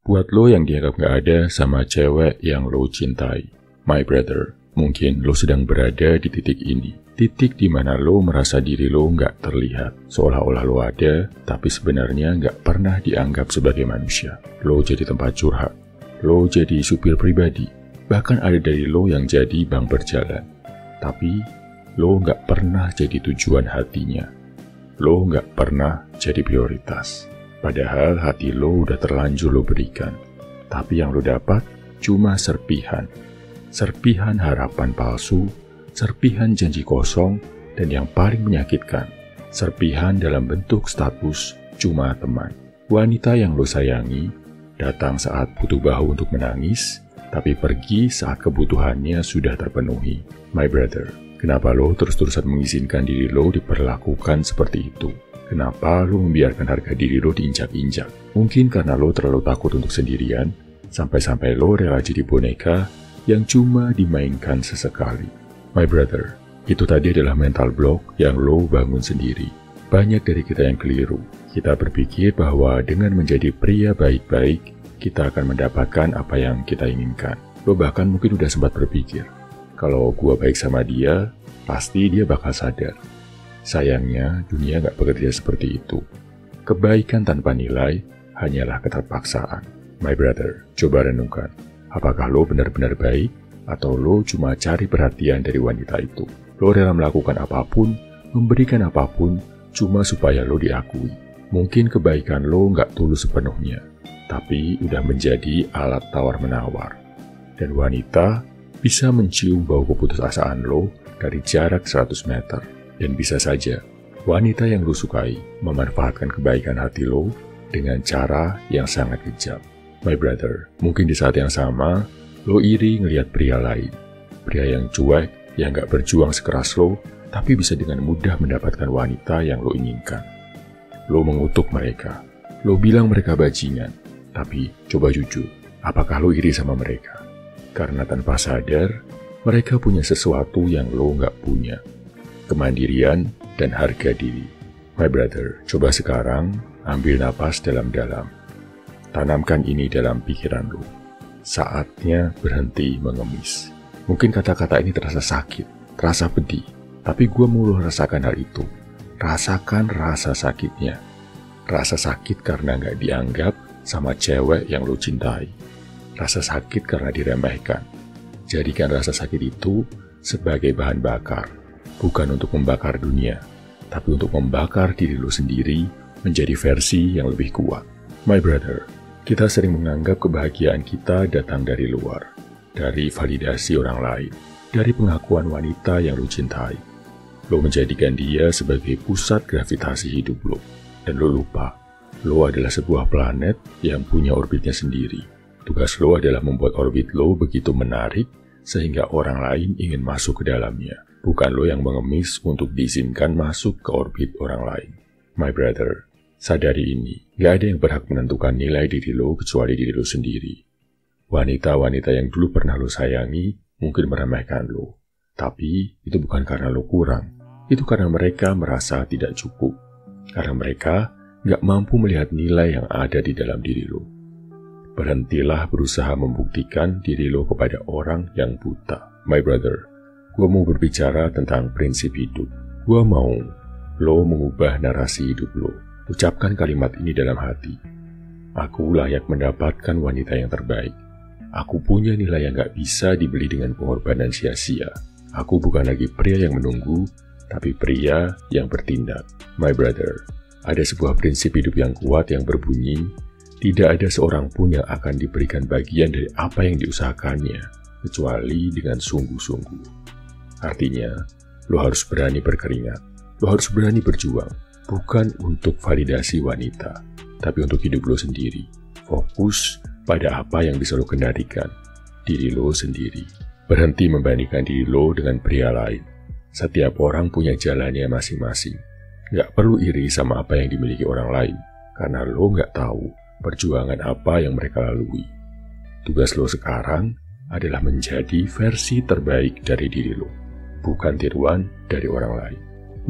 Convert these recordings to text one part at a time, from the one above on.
Buat lo yang dianggap gak ada sama cewek yang lo cintai. My brother, mungkin lo sedang berada di titik ini. Titik di mana lo merasa diri lo gak terlihat. Seolah-olah lo ada, tapi sebenarnya gak pernah dianggap sebagai manusia. Lo jadi tempat curhat. Lo jadi supir pribadi. Bahkan ada dari lo yang jadi bank berjalan. Tapi lo gak pernah jadi tujuan hatinya. Lo gak pernah jadi prioritas. Padahal hati lo udah terlanjur lo berikan. Tapi yang lo dapat cuma serpihan. Serpihan harapan palsu, serpihan janji kosong, dan yang paling menyakitkan, serpihan dalam bentuk status cuma teman. Wanita yang lo sayangi datang saat butuh bahu untuk menangis, tapi pergi saat kebutuhannya sudah terpenuhi. My brother, kenapa lo terus-terusan mengizinkan diri lo diperlakukan seperti itu? Kenapa lo membiarkan harga diri lo diinjak-injak? Mungkin karena lo terlalu takut untuk sendirian, sampai-sampai lo rela jadi boneka yang cuma dimainkan sesekali. My brother, itu tadi adalah mental block yang lo bangun sendiri. Banyak dari kita yang keliru. Kita berpikir bahwa dengan menjadi pria baik-baik, kita akan mendapatkan apa yang kita inginkan. Lo bahkan mungkin udah sempat berpikir, kalau gua baik sama dia, pasti dia bakal sadar. Sayangnya, dunia gak bekerja seperti itu. Kebaikan tanpa nilai hanyalah keterpaksaan. My brother, coba renungkan. Apakah lo benar-benar baik, atau lo cuma cari perhatian dari wanita itu? Lo rela melakukan apapun, memberikan apapun, cuma supaya lo diakui. Mungkin kebaikan lo gak tulus sepenuhnya, tapi udah menjadi alat tawar-menawar. Dan wanita bisa mencium bau keputusasaan lo dari jarak 100 meter. Dan bisa saja, wanita yang lo sukai memanfaatkan kebaikan hati lo dengan cara yang sangat kejam. My brother, mungkin di saat yang sama, lo iri ngelihat pria lain. Pria yang cuek, yang gak berjuang sekeras lo, tapi bisa dengan mudah mendapatkan wanita yang lo inginkan. Lo mengutuk mereka. Lo bilang mereka bajingan. Tapi, coba jujur, apakah lo iri sama mereka? Karena tanpa sadar, mereka punya sesuatu yang lo gak punya. Kemandirian dan harga diri. My brother, coba sekarang ambil napas dalam-dalam. Tanamkan ini dalam pikiran lo. Saatnya berhenti mengemis. Mungkin kata-kata ini terasa sakit, terasa pedih. Tapi gue mau rasakan hal itu. Rasakan rasa sakitnya. Rasa sakit karena gak dianggap sama cewek yang lo cintai. Rasa sakit karena diremehkan. Jadikan rasa sakit itu sebagai bahan bakar. Bukan untuk membakar dunia, tapi untuk membakar diri lo sendiri menjadi versi yang lebih kuat. My brother, kita sering menganggap kebahagiaan kita datang dari luar, dari validasi orang lain, dari pengakuan wanita yang lo cintai. Lo menjadikan dia sebagai pusat gravitasi hidup lo, dan lo lupa, lo adalah sebuah planet yang punya orbitnya sendiri. Tugas lo adalah membuat orbit lo begitu menarik, sehingga orang lain ingin masuk ke dalamnya. Bukan lo yang mengemis untuk diizinkan masuk ke orbit orang lain. My brother, sadari ini, gak ada yang berhak menentukan nilai diri lo kecuali diri lo sendiri. Wanita-wanita yang dulu pernah lo sayangi mungkin meremehkan lo. Tapi itu bukan karena lo kurang. Itu karena mereka merasa tidak cukup. Karena mereka gak mampu melihat nilai yang ada di dalam diri lo. Berhentilah berusaha membuktikan diri lo kepada orang yang buta. My brother, gue mau berbicara tentang prinsip hidup. Gue mau lo mengubah narasi hidup lo. Ucapkan kalimat ini dalam hati. Aku layak mendapatkan wanita yang terbaik. Aku punya nilai yang gak bisa dibeli dengan pengorbanan sia-sia. Aku bukan lagi pria yang menunggu, tapi pria yang bertindak. My brother, ada sebuah prinsip hidup yang kuat yang berbunyi, tidak ada seorang pun yang akan diberikan bagian dari apa yang diusahakannya, kecuali dengan sungguh-sungguh. Artinya, lo harus berani berkeringat, lo harus berani berjuang, bukan untuk validasi wanita, tapi untuk hidup lo sendiri. Fokus pada apa yang bisa lo kendalikan, diri lo sendiri. Berhenti membandingkan diri lo dengan pria lain. Setiap orang punya jalannya masing-masing. Gak perlu iri sama apa yang dimiliki orang lain, karena lo gak tahu perjuangan apa yang mereka lalui. Tugas lo sekarang adalah menjadi versi terbaik dari diri lo, bukan tiruan dari orang lain.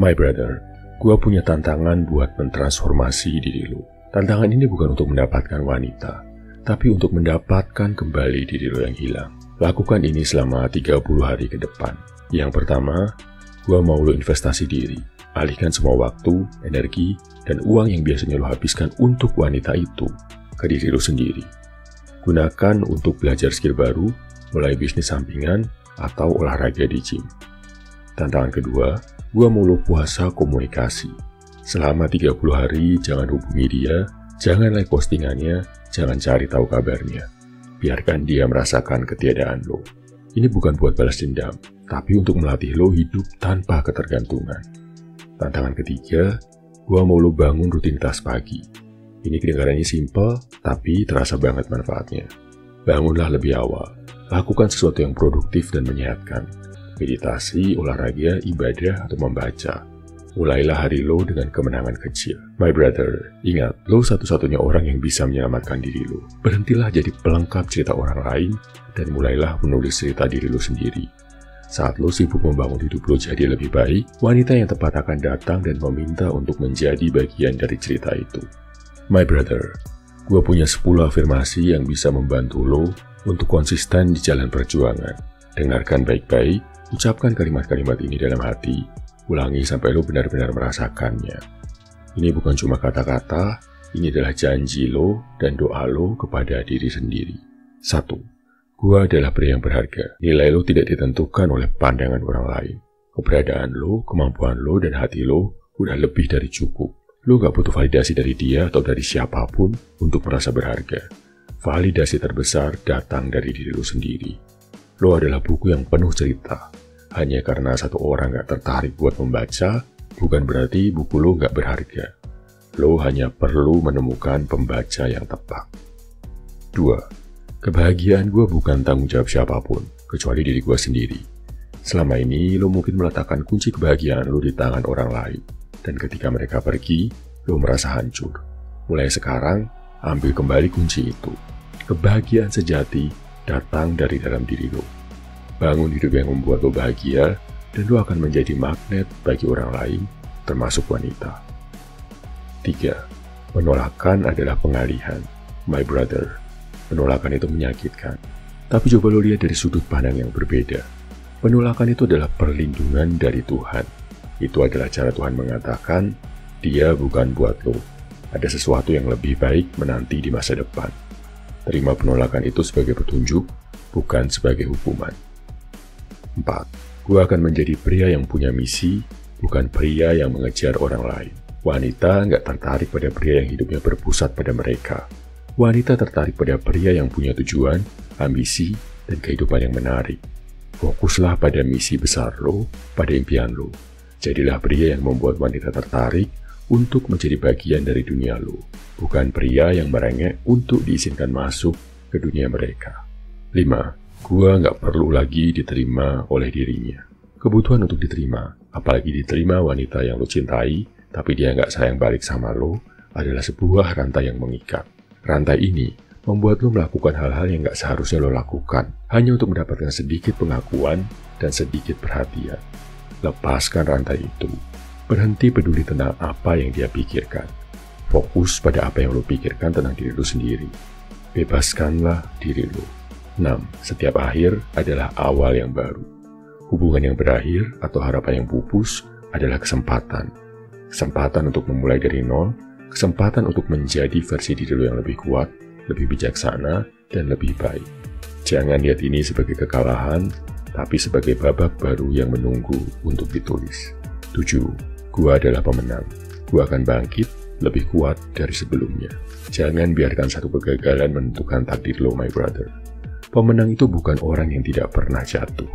My brother, gua punya tantangan buat mentransformasi diri lo. Tantangan ini bukan untuk mendapatkan wanita, tapi untuk mendapatkan kembali diri lo yang hilang. Lakukan ini selama 30 hari ke depan. Yang pertama, gua mau lo investasi diri. Alihkan semua waktu, energi, dan uang yang biasanya lo habiskan untuk wanita itu ke diri lo sendiri. Gunakan untuk belajar skill baru, mulai bisnis sampingan, atau olahraga di gym. Tantangan kedua, gua mau lo puasa komunikasi. Selama 30 hari, jangan hubungi dia, jangan like postingannya, jangan cari tahu kabarnya. Biarkan dia merasakan ketiadaan lo. Ini bukan buat balas dendam, tapi untuk melatih lo hidup tanpa ketergantungan. Tantangan ketiga, gua mau lo bangun rutinitas pagi. Ini kedengarannya simple, tapi terasa banget manfaatnya. Bangunlah lebih awal. Lakukan sesuatu yang produktif dan menyehatkan. Meditasi, olahraga, ibadah, atau membaca. Mulailah hari lo dengan kemenangan kecil. My brother, ingat, lo satu-satunya orang yang bisa menyelamatkan diri lo. Berhentilah jadi pelengkap cerita orang lain, dan mulailah menulis cerita diri lo sendiri. Saat lo sibuk membangun hidup lo jadi lebih baik, wanita yang tepat akan datang dan meminta untuk menjadi bagian dari cerita itu. My brother, gue punya 10 afirmasi yang bisa membantu lo untuk konsisten di jalan perjuangan. Dengarkan baik-baik, ucapkan kalimat-kalimat ini dalam hati, ulangi sampai lo benar-benar merasakannya. Ini bukan cuma kata-kata, ini adalah janji lo dan doa lo kepada diri sendiri. 1. Gua adalah pria yang berharga. Nilai lo tidak ditentukan oleh pandangan orang lain. Keberadaan lo, kemampuan lo, dan hati lo udah lebih dari cukup. Lo gak butuh validasi dari dia atau dari siapapun untuk merasa berharga. Validasi terbesar datang dari diri lo sendiri. Lo adalah buku yang penuh cerita. Hanya karena satu orang gak tertarik buat membaca, bukan berarti buku lo gak berharga. Lo hanya perlu menemukan pembaca yang tepat. 2. Kebahagiaan gue bukan tanggung jawab siapapun, kecuali diri gue sendiri. Selama ini, lo mungkin meletakkan kunci kebahagiaan lo di tangan orang lain. Dan ketika mereka pergi, lo merasa hancur. Mulai sekarang, ambil kembali kunci itu. Kebahagiaan sejati datang dari dalam diri lo. Bangun hidup yang membuat lo bahagia, dan lo akan menjadi magnet bagi orang lain, termasuk wanita. 3. Penolakan adalah pengalihan. My brother, penolakan itu menyakitkan. Tapi coba lo lihat dari sudut pandang yang berbeda. Penolakan itu adalah perlindungan dari Tuhan. Itu adalah cara Tuhan mengatakan, dia bukan buat lo. Ada sesuatu yang lebih baik menanti di masa depan. Terima penolakan itu sebagai petunjuk, bukan sebagai hukuman. 4. Gue akan menjadi pria yang punya misi, bukan pria yang mengejar orang lain. Wanita nggak tertarik pada pria yang hidupnya berpusat pada mereka. Wanita tertarik pada pria yang punya tujuan, ambisi, dan kehidupan yang menarik. Fokuslah pada misi besar lo, pada impian lo. Jadilah pria yang membuat wanita tertarik untuk menjadi bagian dari dunia lo, bukan pria yang merengek untuk diizinkan masuk ke dunia mereka. 5. Gua nggak perlu lagi diterima oleh dirinya. Kebutuhan untuk diterima, apalagi diterima wanita yang lo cintai, tapi dia nggak sayang balik sama lo, adalah sebuah rantai yang mengikat. Rantai ini membuat lo melakukan hal-hal yang gak seharusnya lo lakukan, hanya untuk mendapatkan sedikit pengakuan dan sedikit perhatian. Lepaskan rantai itu. Berhenti peduli tentang apa yang dia pikirkan. Fokus pada apa yang lo pikirkan tentang diri lo sendiri. Bebaskanlah diri lo. 6. Setiap akhir adalah awal yang baru. Hubungan yang berakhir atau harapan yang pupus adalah kesempatan. Kesempatan untuk memulai dari nol, kesempatan untuk menjadi versi diri lo yang lebih kuat, lebih bijaksana, dan lebih baik. Jangan lihat ini sebagai kekalahan, tapi sebagai babak baru yang menunggu untuk ditulis. 7. Gua adalah pemenang. Gua akan bangkit lebih kuat dari sebelumnya. Jangan biarkan satu kegagalan menentukan takdir lo, my brother. Pemenang itu bukan orang yang tidak pernah jatuh,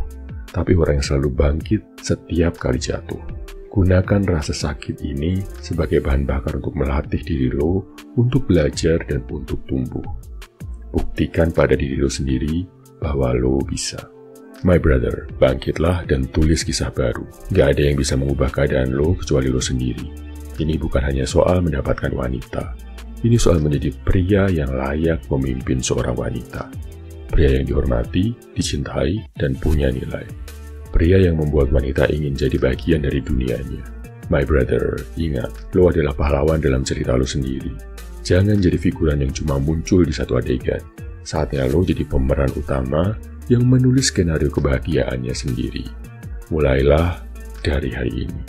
tapi orang yang selalu bangkit setiap kali jatuh. Gunakan rasa sakit ini sebagai bahan bakar untuk melatih diri lo untuk belajar dan untuk tumbuh. Buktikan pada diri lo sendiri bahwa lo bisa. My brother, bangkitlah dan tulis kisah baru. Gak ada yang bisa mengubah keadaan lo kecuali lo sendiri. Ini bukan hanya soal mendapatkan wanita. Ini soal menjadi pria yang layak memimpin seorang wanita. Pria yang dihormati, dicintai, dan punya nilai. Pria yang membuat wanita ingin jadi bagian dari dunianya. My brother, ingat, lo adalah pahlawan dalam cerita lo sendiri. Jangan jadi figuran yang cuma muncul di satu adegan. Saatnya lo jadi pemeran utama yang menulis skenario kebahagiaannya sendiri. Mulailah dari hari ini.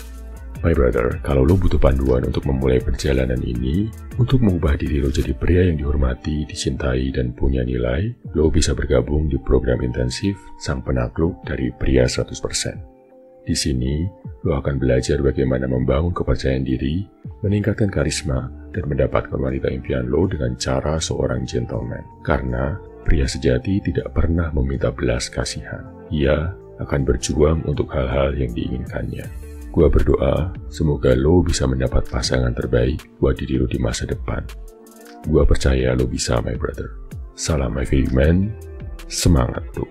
My brother, kalau lo butuh panduan untuk memulai perjalanan ini, untuk mengubah diri lo jadi pria yang dihormati, dicintai, dan punya nilai, lo bisa bergabung di program intensif Sang Penakluk dari Pria 100%. Di sini, lo akan belajar bagaimana membangun kepercayaan diri, meningkatkan karisma, dan mendapatkan wanita impian lo dengan cara seorang gentleman. Karena pria sejati tidak pernah meminta belas kasihan. Ia akan berjuang untuk hal-hal yang diinginkannya. Gua berdoa, semoga lo bisa mendapat pasangan terbaik buat diri lo di masa depan. Gua percaya lo bisa, my brother. Salam my favorite man, semangat lo.